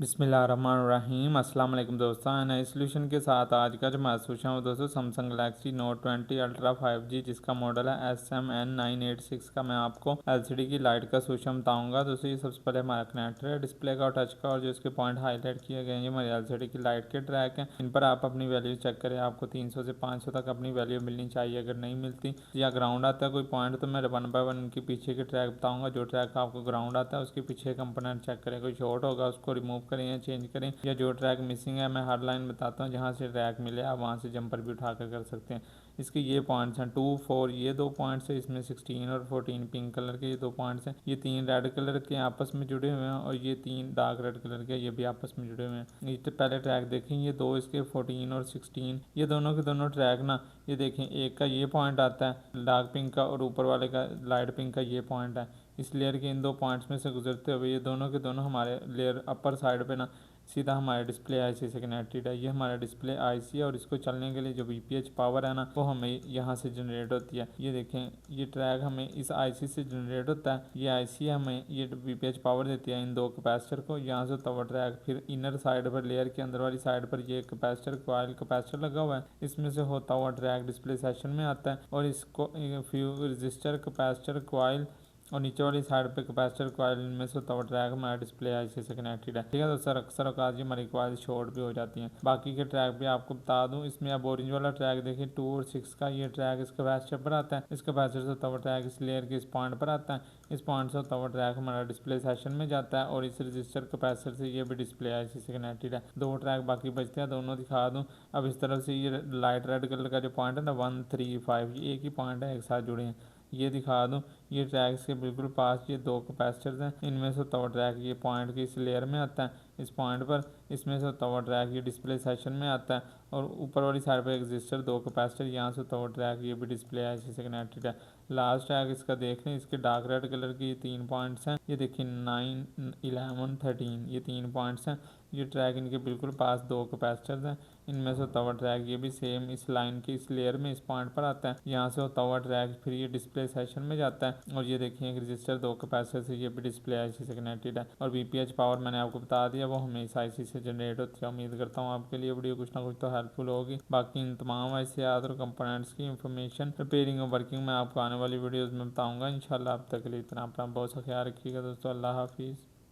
बिस्मिल्लाहिर्रहमानिर्रहीम। अस्सलाम वालेकुम दोस्तों, नए सोल्यूशन के साथ आज का जो महसूस है वो दोस्तों Samsung Galaxy note 20 ultra 5G जिसका मॉडल है SM986 का मैं आपको LCD की लाइट का सोल्यूशन बताऊंगा। दोस्तों ये सबसे पहले हमारा कनेक्टर है डिस्प्ले का और टच का, और जो इसके पॉइंट हाईलाइट किए गए हैं हमारे LCD की लाइट के ट्रैक हैं। इन पर आप अपनी वैल्यू चेक करें, आपको 300 से 500 तक अपनी वैल्यू मिलनी चाहिए। अगर नहीं मिलती या ग्राउंड आता है कोई पॉइंट तो मैं 1 बाय 1 इनके पीछे के ट्रैक बताऊंगा। जो ट्रैक आपको ग्राउंड आता है उसके पीछे कंपोनेंट चेक करें, कोई शॉर्ट होगा उसको रिमूव करें या चेंज करें, या जो ट्रैक मिसिंग है मैं हर लाइन बताता हूँ जहाँ से ट्रैक मिले आप वहाँ से जंपर भी उठा कर सकते हैं। इसके ये पॉइंट्स हैं 2 4, ये 2 पॉइंट्स है, इसमें 16 और 14 पिंक कलर के ये 2 पॉइंट्स हैं। ये 3 रेड कलर के आपस में जुड़े हुए हैं और ये 3 डार्क रेड कलर के ये भी आपस में जुड़े हुए हैं। ये तो पहले ट्रैक देखें, ये 2 इसके 14 और 16, ये दोनों के दोनों ट्रैक ना, ये देखें एक का ये पॉइंट आता है डार्क पिंक का और ऊपर वाले का लाइट पिंक का ये पॉइंट है। इस लेयर के इन 2 पॉइंट्स में से गुजरते हुए ये दोनों के दोनों हमारे लेयर अपर साइड पे ना सीधा हमारे डिस्प्ले आईसी से कनेक्टेड है। ये हमारा डिस्प्ले आईसी है और इसको चलने के लिए जो वीपीएच पावर है ना वो हमें यहाँ से जनरेट होती है। ये देखें, ये ट्रैक हमें इस आईसी से जनरेट होता है। ये आईसी हमें ये वीपीएच पावर देती है इन 2 कैपेसिटर को। यहाँ से होता हुआ ट्रैक फिर इनर साइड पर लेयर के अंदर वाली साइड पर ये कैपेसिटर कॉइल कैपेसिटर लगा हुआ है, इसमें से होता हुआ ट्रैक डिस्प्ले सेशन में आता है और इसको फ्यू रजिस्टर कैपेसिटर कॉइल और नीचे वाली साइड पे कैपेसिटर कॉइल, इनमें से होता हुआ ट्रैक हमारा डिस्प्ले आईसी से कनेक्टेड है। ठीक है दोस्तों, अक्सर औकात हमारी कॉइल शॉर्ट भी हो जाती हैं। बाकी के ट्रैक भी आपको बता दूं, इसमें अब ऑरेंज वाला ट्रैक देखिए 2 और 6 का, ये ट्रैक इस कैपेसिटर पर आता है। इस कैपेसिटर से होता हुआ ट्रैक इस लेयर के इस पॉइंट पर आता है। इस पॉइंट से होता हुआ ट्रैक हमारा डिस्प्ले सेशन में जाता है और इस रजिस्टर कैपेसिटर से ये भी डिस्प्ले आईसी से कनेक्टेड है। 2 ट्रैक बाकी बचते हैं, दोनों दिखा दूँ। अब इस तरफ से ये लाइट रेड कलर का जो पॉइंट है ना 1 3 5, ये एक ही पॉइंट है, एक साथ जुड़े हैं। ये दिखा दूँ, ये ट्रैक्स के बिल्कुल पास ये 2 कैपेसिटर्स हैं, इनमें से होता हुआ ट्रैक ये पॉइंट की इस लेयर में आता है। इस पॉइंट पर इसमें से होता हुआ ट्रैक ये डिस्प्ले सेशन में आता है और ऊपर वाली साइड पर एक रजिस्टर 2 कैपेसिटर, यहाँ से होता हुआ ट्रैक ये भी डिस्प्ले आईसी से कनेक्टेड है। लास्ट ट्रैक इसका देख लें, इसके डार्क रेड कलर के ये 3 पॉइंट्स हैं। ये देखिए 9 11 13, ये 3 पॉइंट्स हैं। ये ट्रैक इनके बिल्कुल पास 2 कैपेसिटर्स हैं, इनमें से होता हुआ ट्रैक ये भी सेम इस लाइन की इस लेयर में इस पॉइंट पर आता है। यहाँ से होता हुआ ट्रैक फिर ये डिस्प्ले सेशन में जाता है और ये देखिए एक रजिस्टर 2 कैपेसिटर से ये भी डिस्प्ले आईसी से कनेक्टेड है। और वीपीएच पावर मैंने आपको बता दिया, वो हमें इस आईसी से जनरेट होती है। उम्मीद करता हूँ आपके लिए वीडियो कुछ ना कुछ तो हेल्पफुल होगी। बाकी इन तमाम ऐसे और कंपोनेंट्स की इंफॉर्मेशन रिपेयरिंग और वर्किंग मैं आपको आने वाली वीडियोज़ में बताऊँगा इंशाल्लाह। अब तक के लिए इतना, अपना बहुत सा ख्याल रखिएगा दोस्तों। अल्लाह हाफिज़।